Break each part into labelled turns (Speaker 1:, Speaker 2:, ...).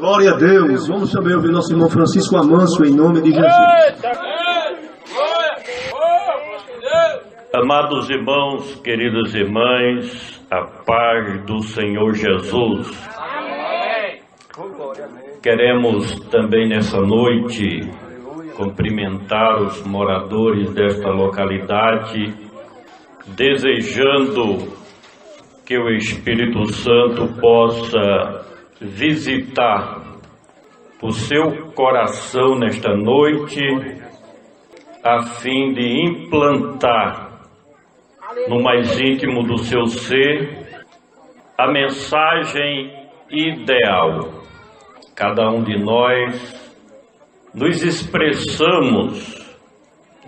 Speaker 1: Glória a Deus. Vamos também ouvir nosso irmão Francisco Amâncio, em nome de Jesus.
Speaker 2: Amados irmãos, queridas irmãs, a paz do Senhor Jesus. Queremos também nessa noite cumprimentar os moradores desta localidade, desejando que o Espírito Santo possa visitar o seu coração nesta noite, a fim de implantar no mais íntimo do seu ser a mensagem ideal. Cada um de nós nos expressamos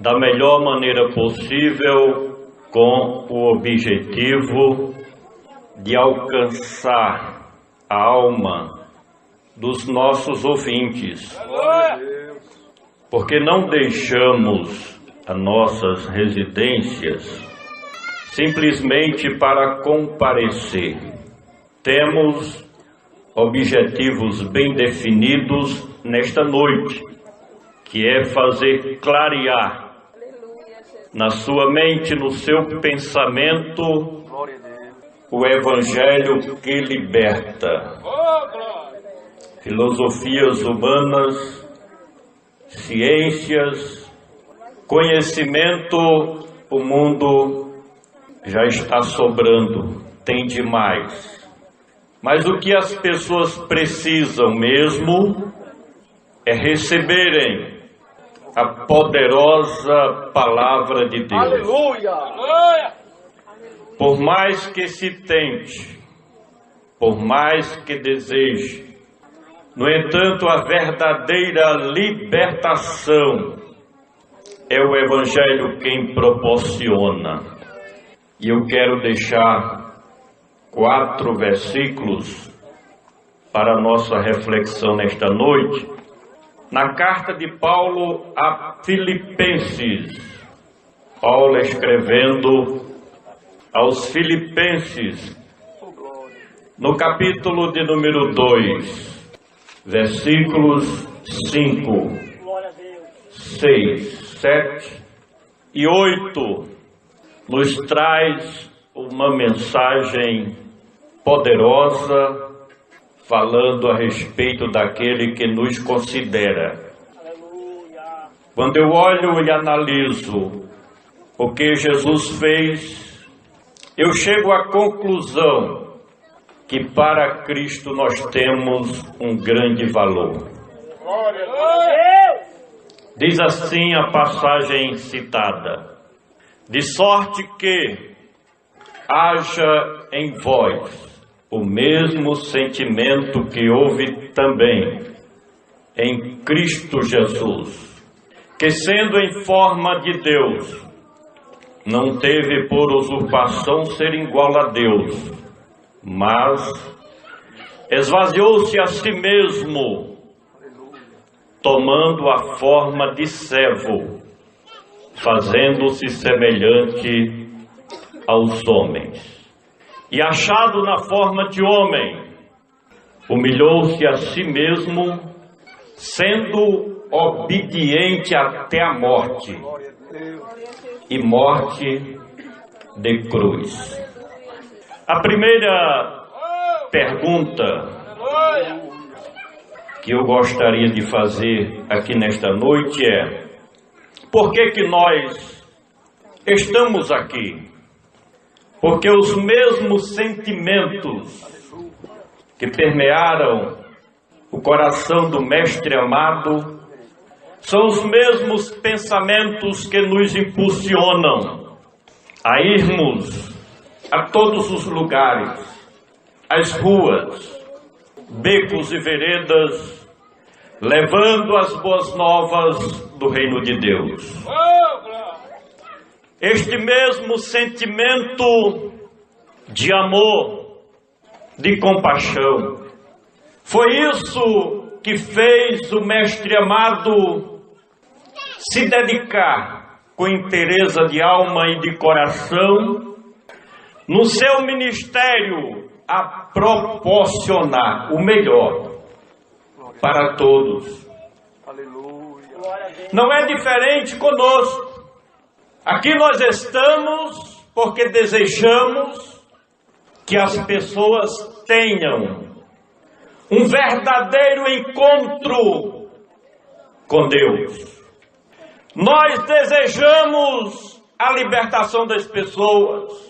Speaker 2: da melhor maneira possível com o objetivo de alcançar a alma dos nossos ouvintes, porque não deixamos as nossas residências simplesmente para comparecer. Temos objetivos bem definidos nesta noite, que é fazer clarear na sua mente, no seu pensamento, o Evangelho que liberta. Filosofias humanas, ciências, conhecimento, o mundo já está sobrando, tem demais. Mas o que as pessoas precisam mesmo é receberem a poderosa palavra de Deus. Aleluia! Por mais que se tente, por mais que deseje, no entanto, a verdadeira libertação é o Evangelho quem proporciona. E eu quero deixar 4 versículos para a nossa reflexão nesta noite, na carta de Paulo a Filipenses. Paulo escrevendo aos Filipenses, no capítulo de número 2, versículos 5, 6, 7 e 8, nos traz uma mensagem poderosa, falando a respeito daquele que nos considera. Quando eu olho e analiso o que Jesus fez, eu chego à conclusão que para Cristo nós temos um grande valor. Diz assim a passagem citada: de sorte que haja em vós o mesmo sentimento que houve também em Cristo Jesus, que sendo em forma de Deus, não teve por usurpação ser igual a Deus, mas esvaziou-se a si mesmo, tomando a forma de servo, fazendo-se semelhante aos homens. E achado na forma de homem, humilhou-se a si mesmo, sendo obediente até a morte, e morte de cruz. A primeira pergunta que eu gostaria de fazer aqui nesta noite é: por que nós estamos aqui? Porque os mesmos sentimentos que permearam o coração do Mestre amado são os mesmos pensamentos que nos impulsionam a irmos a todos os lugares, as ruas, becos e veredas, levando as boas novas do reino de Deus. Este mesmo sentimento de amor, de compaixão, foi isso que fez o Mestre amado se dedicar com inteireza de alma e de coração no seu ministério a proporcionar o melhor para todos. Não é diferente conosco. Aqui nós estamos porque desejamos que as pessoas tenham um verdadeiro encontro com Deus. Nós desejamos a libertação das pessoas.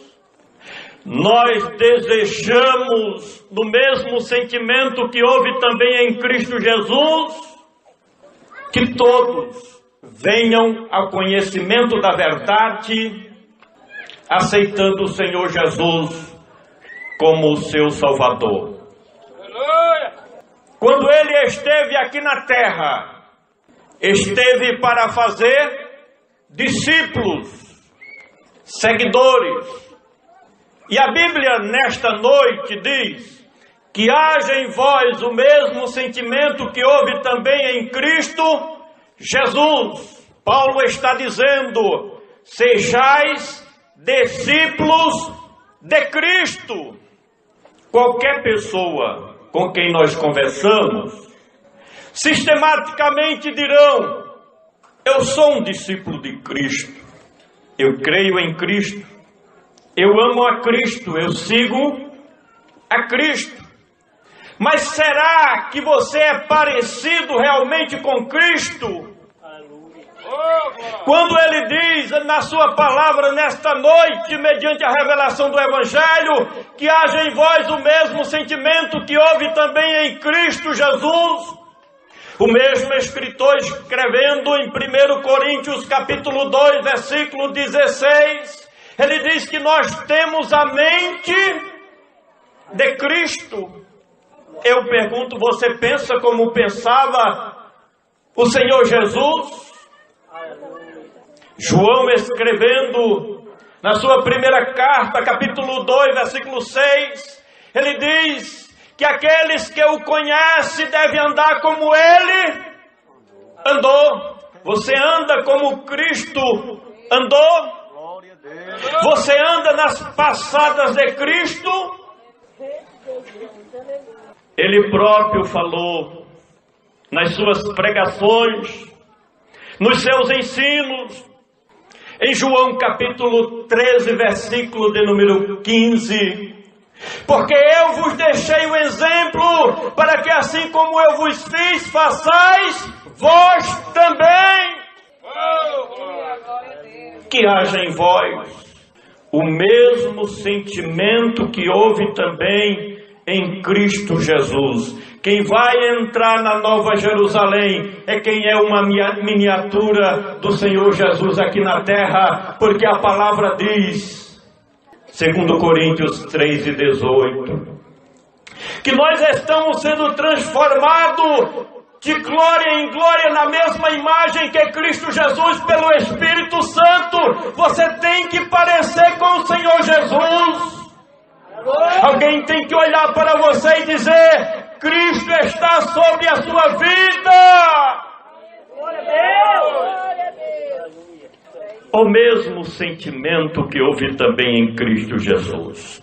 Speaker 2: Nós desejamos, no mesmo sentimento que houve também em Cristo Jesus, que todos venham ao conhecimento da verdade, aceitando o Senhor Jesus como o seu Salvador. Quando Ele esteve aqui na terra, esteve para fazer discípulos, seguidores. E a Bíblia nesta noite diz que haja em vós o mesmo sentimento que houve também em Cristo Jesus. Paulo está dizendo: sejais discípulos de Cristo. Qualquer pessoa com quem nós conversamos, sistematicamente dirão: eu sou um discípulo de Cristo, eu creio em Cristo, eu amo a Cristo, eu sigo a Cristo. Mas será que você é parecido realmente com Cristo? Quando Ele diz na sua palavra nesta noite, mediante a revelação do Evangelho, que haja em vós o mesmo sentimento que houve também em Cristo Jesus, o mesmo escritor escrevendo em 1 Coríntios capítulo 2, versículo 16, ele diz que nós temos a mente de Cristo. Eu pergunto, você pensa como pensava o Senhor Jesus? João escrevendo na sua primeira carta, capítulo 2, versículo 6, ele diz que aqueles que o conhecem devem andar como ele andou. Você anda como Cristo andou? Você anda nas passadas de Cristo? Ele próprio falou nas suas pregações, nos seus ensinos, em João capítulo 13, versículo de número 15, porque eu vos deixei o exemplo, para que assim como eu vos fiz, façais vós também. Que haja em vós o mesmo sentimento que houve também em Cristo Jesus. Quem vai entrar na Nova Jerusalém é quem é uma miniatura do Senhor Jesus aqui na terra, porque a palavra diz, 2 Coríntios 3:18, que nós estamos sendo transformados de glória em glória na mesma imagem que Cristo Jesus pelo Espírito Santo. Você tem que parecer com o Senhor Jesus. Alguém tem que olhar para você e dizer: Cristo está sobre a sua vida. O mesmo sentimento que houve também em Cristo Jesus.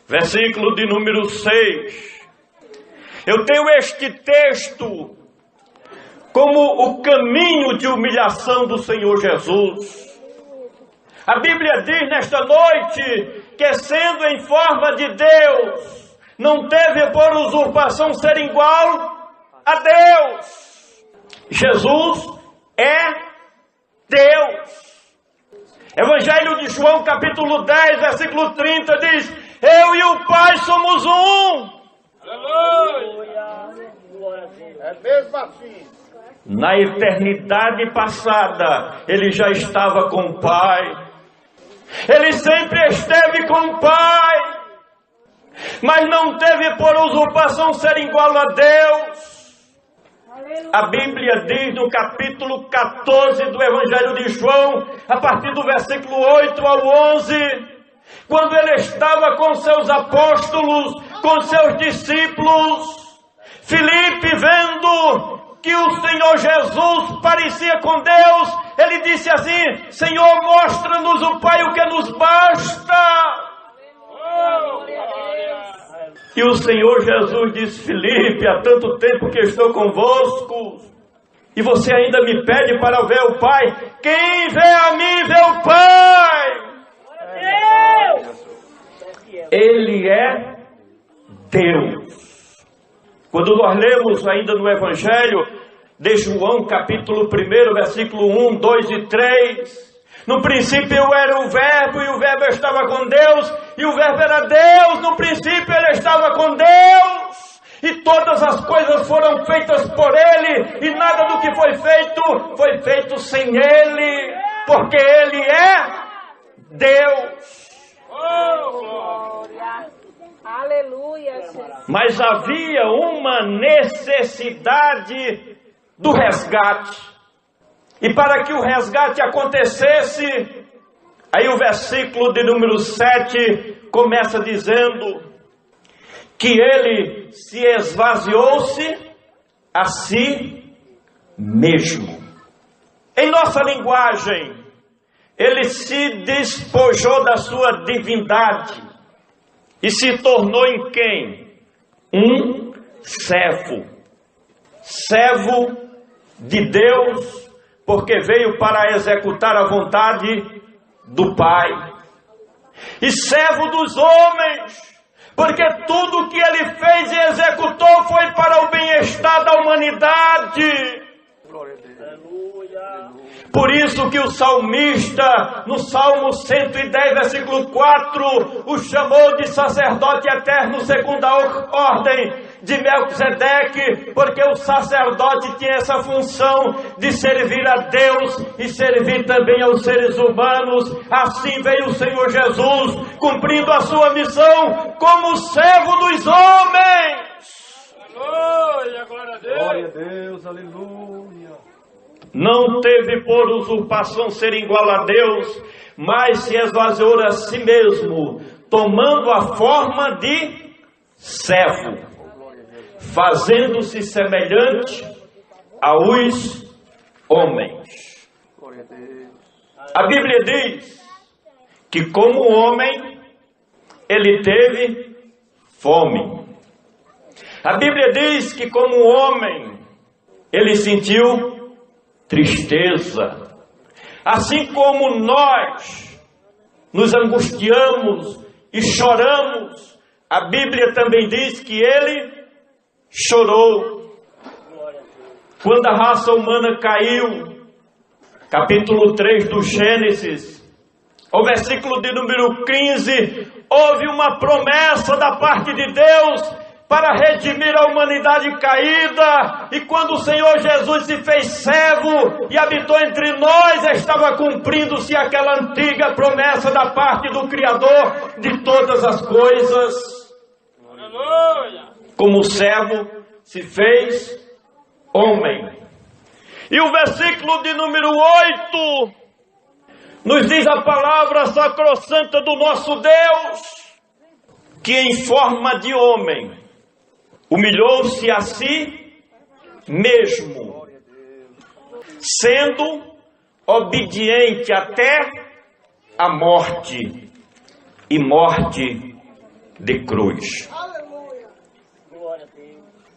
Speaker 2: Versículo de número 6. Eu tenho este texto como o caminho de humilhação do Senhor Jesus. A Bíblia diz nesta noite que, sendo em forma de Deus, não teve por usurpação ser igual a Deus. Jesus é Deus. Evangelho de João capítulo 10, versículo 30 diz: eu e o Pai somos um. Aleluia. É mesmo assim. Na eternidade passada, Ele já estava com o Pai. Ele sempre esteve com o Pai, mas não teve por usurpação ser igual a Deus. A Bíblia diz no capítulo 14 do Evangelho de João, a partir do versículo 8 ao 11, quando Ele estava com seus apóstolos, com seus discípulos, Filipe, vendo que o Senhor Jesus parecia com Deus, ele disse assim: Senhor, mostra-nos o Pai, o que nos basta. E o Senhor Jesus disse: Filipe, há tanto tempo que estou convosco, e você ainda me pede para ver o Pai. Quem vê a mim, vê o Pai. Ele é Deus. Quando nós lemos ainda no Evangelho de João, capítulo 1, versículo 1, 2 e 3... No princípio era o Verbo, e o Verbo estava com Deus, e o Verbo era Deus. No princípio ele estava com Deus, e todas as coisas foram feitas por ele, e nada do que foi feito sem ele, porque ele é Deus.
Speaker 3: Oh, glória! Aleluia!
Speaker 2: Mas havia uma necessidade do resgate. E para que o resgate acontecesse, aí o versículo de número 7 começa dizendo que ele se esvaziou-se a si mesmo. Em nossa linguagem, ele se despojou da sua divindade e se tornou em quem? Um servo. Servo de Deus, porque veio para executar a vontade do Pai. E servo dos homens, porque tudo que ele fez e executou foi para o bem-estar da humanidade. Por isso que o salmista, no Salmo 110, versículo 4, o chamou de sacerdote eterno segundo a ordem de Melquisedeque, porque o sacerdote tinha essa função de servir a Deus e servir também aos seres humanos. Assim veio o Senhor Jesus, cumprindo a sua missão como servo dos homens.
Speaker 3: Aleluia, glória a Deus.
Speaker 1: Glória a Deus, aleluia.
Speaker 2: Não teve por usurpação ser igual a Deus, mas se esvaziou a si mesmo, tomando a forma de servo, fazendo-se semelhante aos homens. A Bíblia diz que como homem, ele teve fome. A Bíblia diz que como homem, ele sentiu tristeza. Assim como nós nos angustiamos e choramos, a Bíblia também diz que ele chorou. Quando a raça humana caiu, capítulo 3 do Gênesis, o versículo de número 15, houve uma promessa da parte de Deus para redimir a humanidade caída, e quando o Senhor Jesus se fez servo e habitou entre nós, estava cumprindo-se aquela antiga promessa da parte do Criador de todas as coisas.
Speaker 3: Aleluia!
Speaker 2: Como servo se fez homem. E o versículo de número 8 nos diz a palavra sacrossanta do nosso Deus, que em forma de homem humilhou-se a si mesmo, sendo obediente até a morte, e morte de cruz.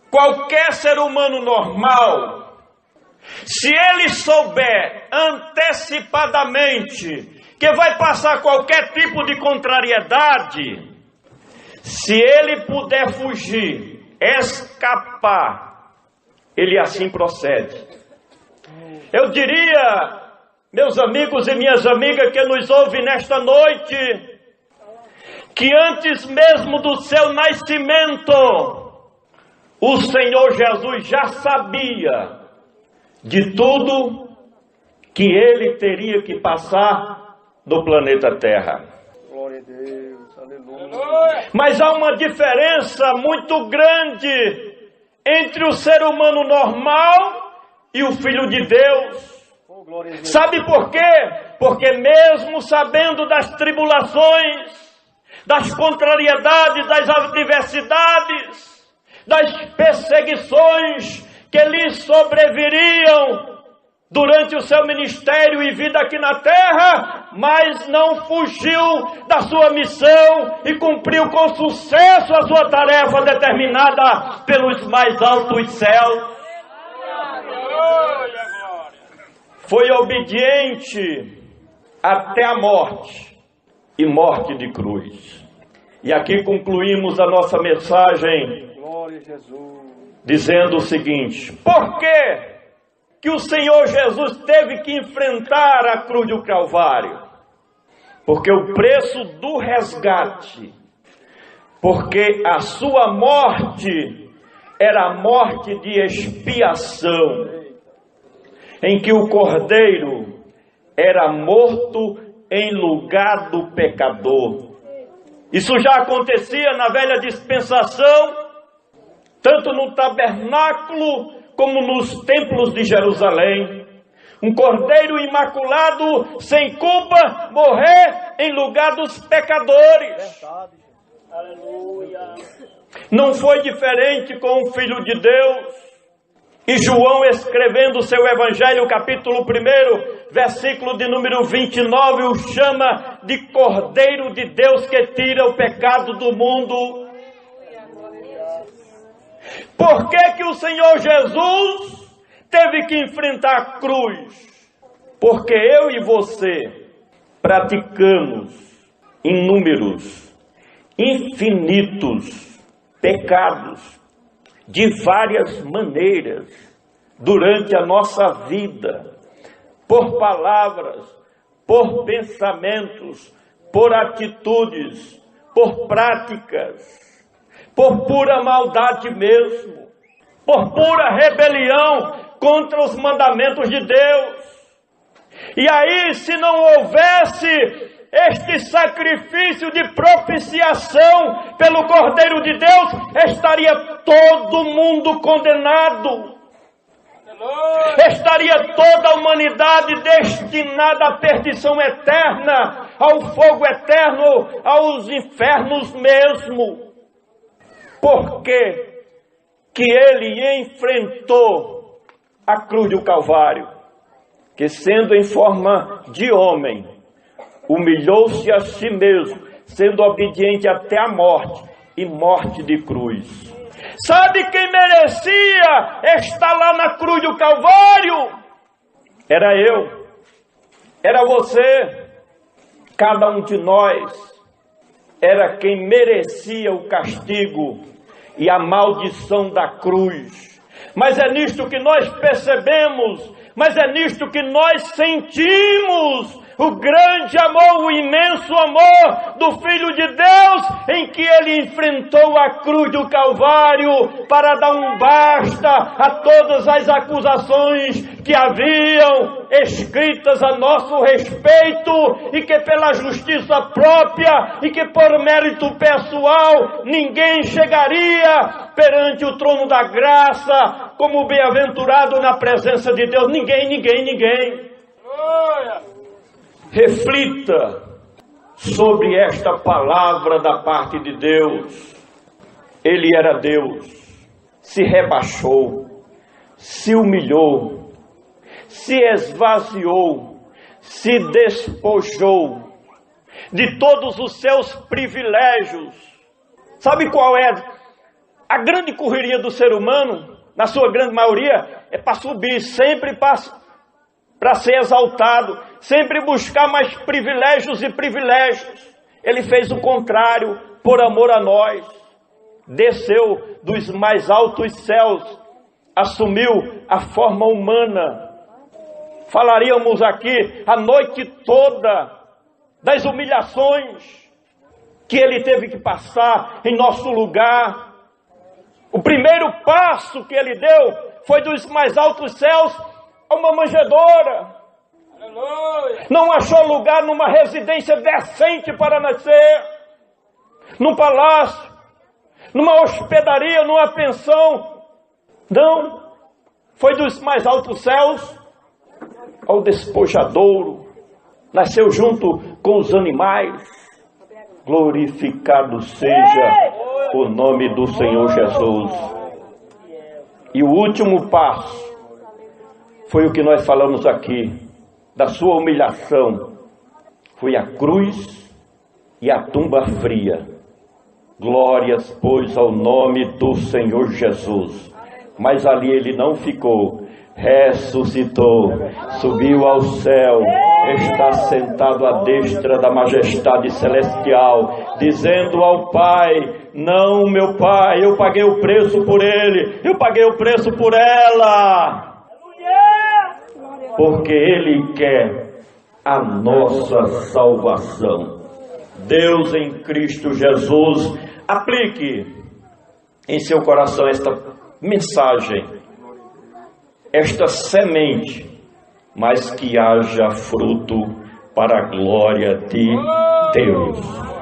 Speaker 2: Qualquer ser humano normal, se ele souber antecipadamente que vai passar qualquer tipo de contrariedade, se ele puder fugir, escapar, ele assim procede. Eu diria, meus amigos e minhas amigas que nos ouvem nesta noite, que antes mesmo do seu nascimento, o Senhor Jesus já sabia de tudo que ele teria que passar no planeta Terra.
Speaker 1: Glória a Deus, aleluia.
Speaker 2: Mas há uma diferença muito grande entre o ser humano normal e o Filho de Deus.
Speaker 1: Oh, glória a Deus.
Speaker 2: Sabe por quê? Porque mesmo sabendo das tribulações, das contrariedades, das adversidades, das perseguições que lhe sobreviriam, durante o seu ministério e vida aqui na terra, mas não fugiu da sua missão e cumpriu com sucesso a sua tarefa determinada pelos mais altos céus. Foi obediente até a morte, e morte de cruz. E aqui concluímos a nossa mensagem dizendo o seguinte: por que o Senhor Jesus teve que enfrentar a cruz do Calvário? Porque o preço do resgate, porque a sua morte era a morte de expiação, em que o Cordeiro era morto em lugar do pecador. Isso já acontecia na velha dispensação, tanto no tabernáculo como nos templos de Jerusalém. Um cordeiro imaculado, sem culpa, morrer em lugar dos pecadores. Aleluia. Não foi diferente com o Filho de Deus. E João, escrevendo seu Evangelho, capítulo 1, versículo de número 29, o chama de Cordeiro de Deus que tira o pecado do mundo. Por que o Senhor Jesus teve que enfrentar a cruz? Porque eu e você praticamos inúmeros, infinitos pecados de várias maneiras durante a nossa vida, por palavras, por pensamentos, por atitudes, por práticas, por pura maldade mesmo, por pura rebelião contra os mandamentos de Deus. E aí, se não houvesse este sacrifício de propiciação pelo Cordeiro de Deus, estaria todo mundo condenado. Estaria toda a humanidade destinada à perdição eterna, ao fogo eterno, aos infernos mesmo. Por que ele enfrentou a cruz do Calvário? Que sendo em forma de homem, humilhou-se a si mesmo, sendo obediente até a morte, e morte de cruz. Sabe quem merecia estar lá na cruz do Calvário? Era eu, era você, cada um de nós era quem merecia o castigo e a maldição da cruz. Mas é nisto que nós percebemos, mas é nisto que nós sentimos o grande amor, o imenso amor do Filho de Deus, em que ele enfrentou a cruz do Calvário para dar um basta a todas as acusações que haviam escritas a nosso respeito, e que pela justiça própria e que por mérito pessoal ninguém chegaria perante o trono da graça como bem-aventurado na presença de Deus. Ninguém. Reflita sobre esta palavra da parte de Deus. Ele era Deus, se rebaixou, se humilhou, se esvaziou, se despojou de todos os seus privilégios. Sabe qual é a grande correria do ser humano? Na sua grande maioria é para subir, sempre para ser exaltado, sempre buscar mais privilégios e privilégios. Ele fez o contrário por amor a nós. Desceu dos mais altos céus, assumiu a forma humana. Falaríamos aqui a noite toda das humilhações que ele teve que passar em nosso lugar. O primeiro passo que ele deu foi dos mais altos céus a uma manjedoura. Aleluia. Não achou lugar numa residência decente para nascer, num palácio, numa hospedaria, numa pensão. Não, foi dos mais altos céus ao despojadouro, nasceu junto com os animais. Glorificado seja o nome do Senhor Jesus. E o último passo foi o que nós falamos aqui, da sua humilhação. Foi a cruz e a tumba fria. Glórias, pois, ao nome do Senhor Jesus. Mas ali ele não ficou, ressuscitou, subiu ao céu, está sentado à destra da majestade celestial, dizendo ao Pai: não, meu Pai, eu paguei o preço por ele, eu paguei o preço por ela, porque ele quer a nossa salvação. Deus em Cristo Jesus, aplique em seu coração esta mensagem, esta semente, mas que haja fruto para a glória de Deus.